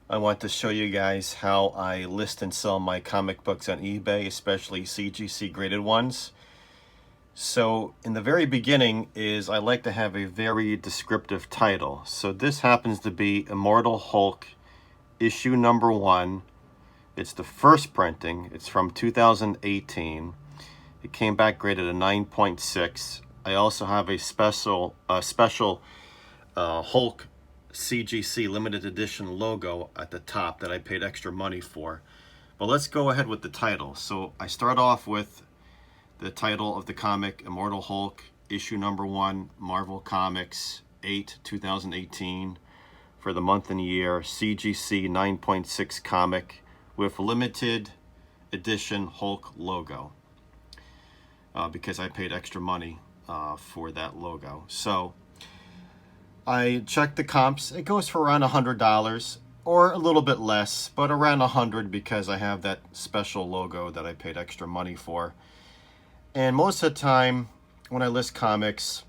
I want to show you guys how I list and sell my comic books on eBay, especially CGC graded ones. So in the very beginning is I like to have a very descriptive title. So this happens to be Immortal Hulk issue number 1. It's the first printing. It's from 2018. It came back graded a 9.6. I also have a special Hulk CGC limited edition logo at the top that I paid extra money for. But let's go ahead with the title. So I start off with the title of the comic, Immortal Hulk, issue number 1, Marvel Comics, 8/2018, for the month and year, CGC 9.6 comic with limited edition Hulk logo, because I paid extra money for that logo. So I checked the comps. It goes for around $100 or a little bit less, but around $100 because I have that special logo that I paid extra money for. And most of the time when I list comics,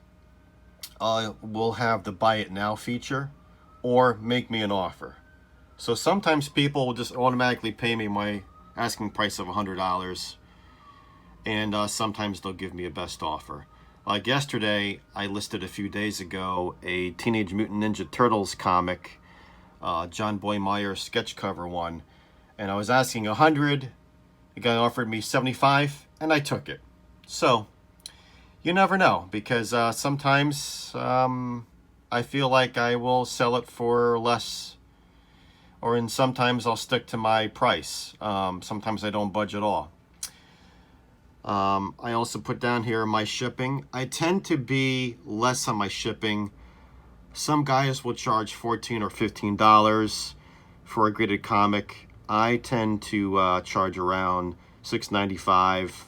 we'll have the buy it now feature or make me an offer. So sometimes people will just automatically pay me my asking price of $100, and sometimes they'll give me a best offer. Like yesterday, I listed a few days ago a Teenage Mutant Ninja Turtles comic, John Boy Meyer sketch cover one, and I was asking $100. The guy offered me $75, and I took it. So you never know, because sometimes I feel like I will sell it for less, or sometimes I'll stick to my price. Sometimes I don't budge at all. I also put down here my shipping. I tend to be less on my shipping. Some guys will charge $14 or $15 for a graded comic. I tend to charge around $6.95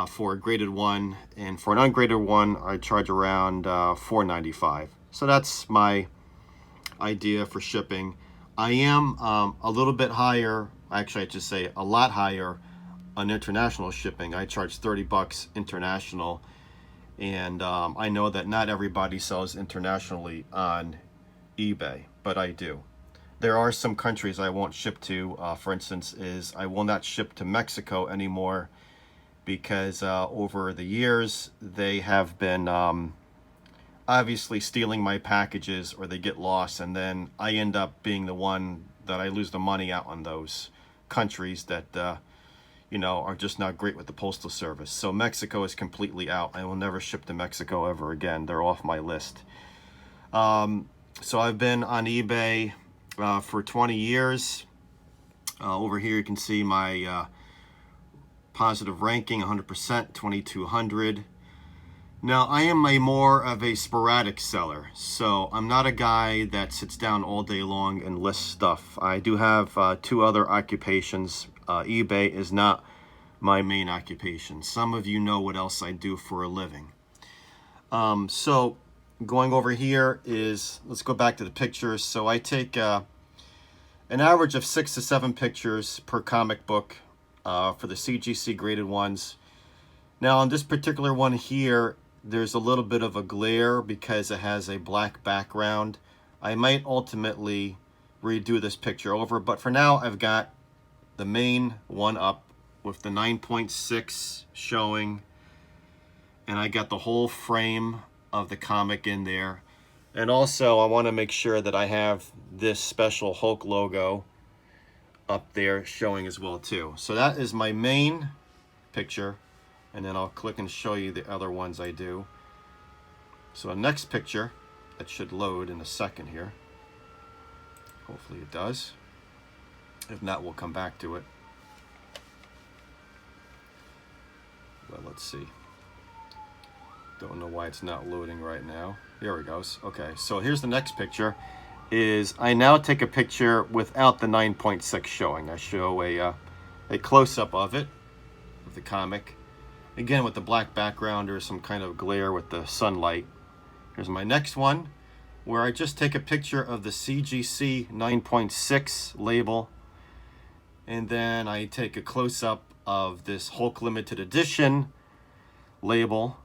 for a graded one, and for an ungraded one, I charge around $4.95. So that's my idea for shipping. I am a little bit higher, actually I should say a lot higher, on international shipping. I charge $30 international, and I know that not everybody sells internationally on eBay, but I do. There are some countries I won't ship to. For instance, I will not ship to Mexico anymore, because over the years they have been obviously stealing my packages, or they get lost, and then I end up being the one that I lose the money out on those countries that are just not great with the postal service. So Mexico is completely out. I will never ship to Mexico ever again. They're off my list. So I've been on eBay for 20 years. Over here you can see my positive ranking, 100%, 2200. Now, I am more of a sporadic seller, so I'm not a guy that sits down all day long and lists stuff. I do have 2 other occupations. eBay is not my main occupation. Some of you know what else I do for a living. So going over here is, let's go back to the pictures. So I take an average of 6 to 7 pictures per comic book for the CGC graded ones. Now on this particular one here, there's a little bit of a glare because it has a black background. I might ultimately redo this picture over, but for now I've got the main one up with the 9.6 showing, and I got the whole frame of the comic in there. And also I want to make sure that I have this special Hulk logo up there showing as well too. So that is my main picture, and then I'll click and show you the other ones I do. So the next picture, that should load in a second here. Hopefully it does. If not, we'll come back to it. But let's see. Don't know why it's not loading right now. Here it goes. Okay, so here's the next picture. I now take a picture without the 9.6 showing. I show a close-up of it, of the comic. Again, with the black background or some kind of glare with the sunlight. Here's my next one, where I just take a picture of the CGC 9.6 label, and then I take a close-up of this Hulk limited edition label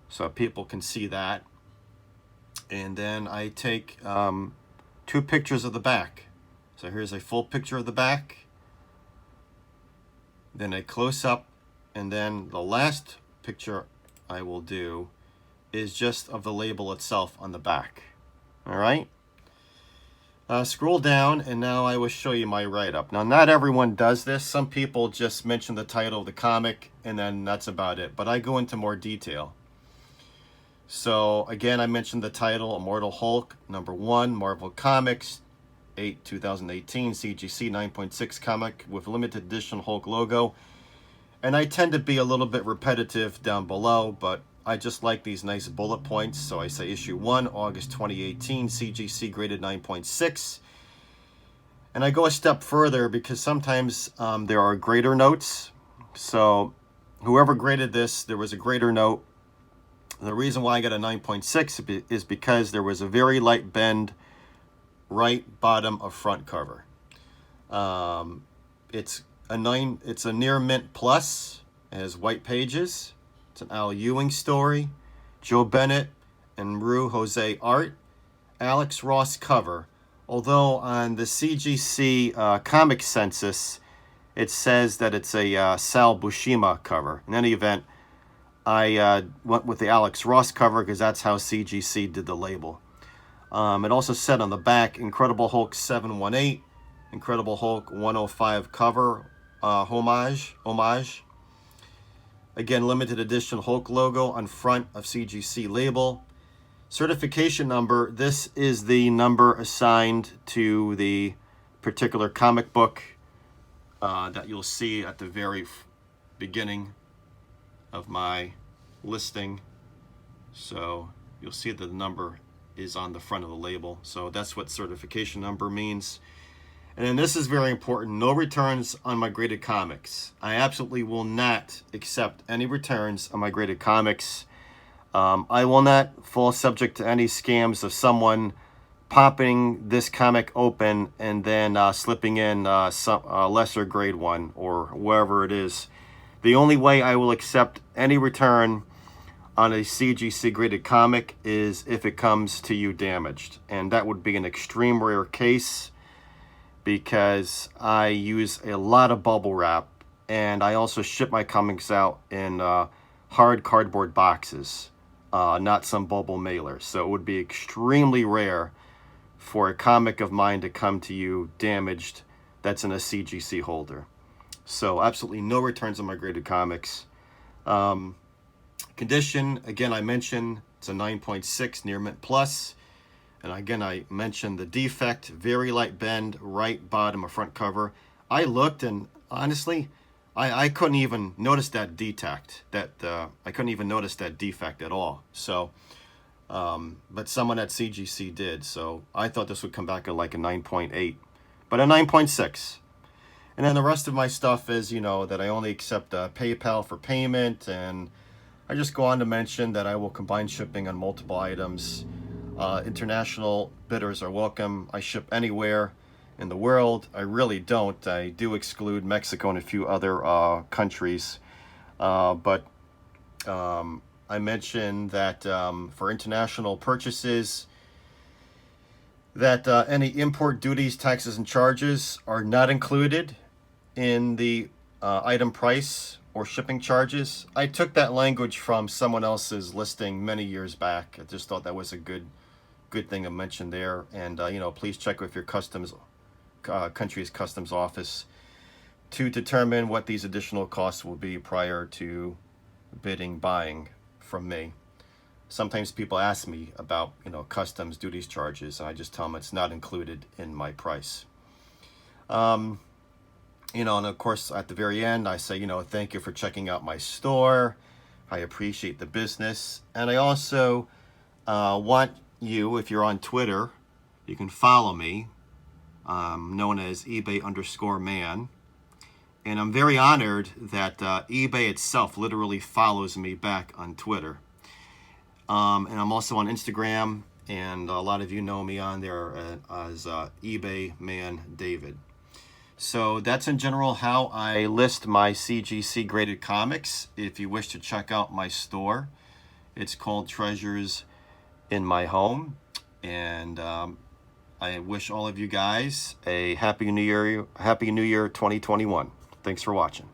so people can see that. And then I take 2 pictures of the back. So here's a full picture of the back, then a close-up, and then the last picture I will do is just of the label itself on the back. All right. Scroll down, and now I will show you my write-up. Now, not everyone does this. Some people just mention the title of the comic, and then that's about it. But I go into more detail. So, again, I mentioned the title, Immortal Hulk, #1, Marvel Comics, 2018, CGC 9.6 comic with limited edition Hulk logo. And I tend to be a little bit repetitive down below, but I just like these nice bullet points. So I say issue 1, August 2018, CGC graded 9.6. And I go a step further because sometimes there are grader notes. So whoever graded this, there was a grader note. The reason why I got a 9.6 is because there was a very light bend right bottom of front cover. It's a near mint plus. It has white pages. It's an Al Ewing story. Joe Bennett and Rue Jose art. Alex Ross cover. Although on the CGC comic census, it says that it's a Sal Buscema cover. In any event, I went with the Alex Ross cover because that's how CGC did the label. It also said on the back, Incredible Hulk 718, Incredible Hulk 105 cover homage. Again, limited edition Hulk logo on front of CGC label. Certification number, this is the number assigned to the particular comic book that you'll see at the very beginning of my listing. So you'll see that the number is on the front of the label. So that's what certification number means. And then this is very important. No returns on my graded comics. I absolutely will not accept any returns on my graded comics. I will not fall subject to any scams of someone popping this comic open and then slipping in some lesser grade one or wherever it is. The only way I will accept any return on a CGC graded comic is if it comes to you damaged. And that would be an extreme rare case because I use a lot of bubble wrap and I also ship my comics out in hard cardboard boxes, not some bubble mailers. So it would be extremely rare for a comic of mine to come to you damaged that's in a CGC holder. So absolutely no returns on my graded comics. Condition, again, I mentioned it's a 9.6 near mint plus. And again, I mentioned the defect, very light bend, right bottom of front cover. I looked and honestly, I couldn't even notice that defect. I couldn't even notice that defect at all. So, but someone at CGC did. So I thought this would come back at like a 9.8, but a 9.6. And then the rest of my stuff is, you know, that I only accept PayPal for payment. And I just go on to mention that I will combine shipping on multiple items. International bidders are welcome. I ship anywhere in the world. I really don't. I do exclude Mexico and a few other countries. But I mentioned that for international purchases, that any import duties, taxes, and charges are not included in the item price or shipping charges. I took that language from someone else's listing many years back. I just thought that was a good thing to mention there. And you know, please check with your customs country's customs office to determine what these additional costs will be prior to buying from me. Sometimes people ask me about, you know, customs duties charges, and I just tell them it's not included in my price. You know, and of course at the very end I say, you know, thank you for checking out my store. I appreciate the business. And I also want you, if you're on Twitter, you can follow me, known as eBay_man. And I'm very honored that eBay itself literally follows me back on Twitter. And I'm also on Instagram, and a lot of you know me on there as eBay Man David. So that's in general how I list my CGC graded comics. If you wish to check out my store, it's called Treasures in My Home. And I wish all of you guys a happy New Year 2021. Thanks for watching.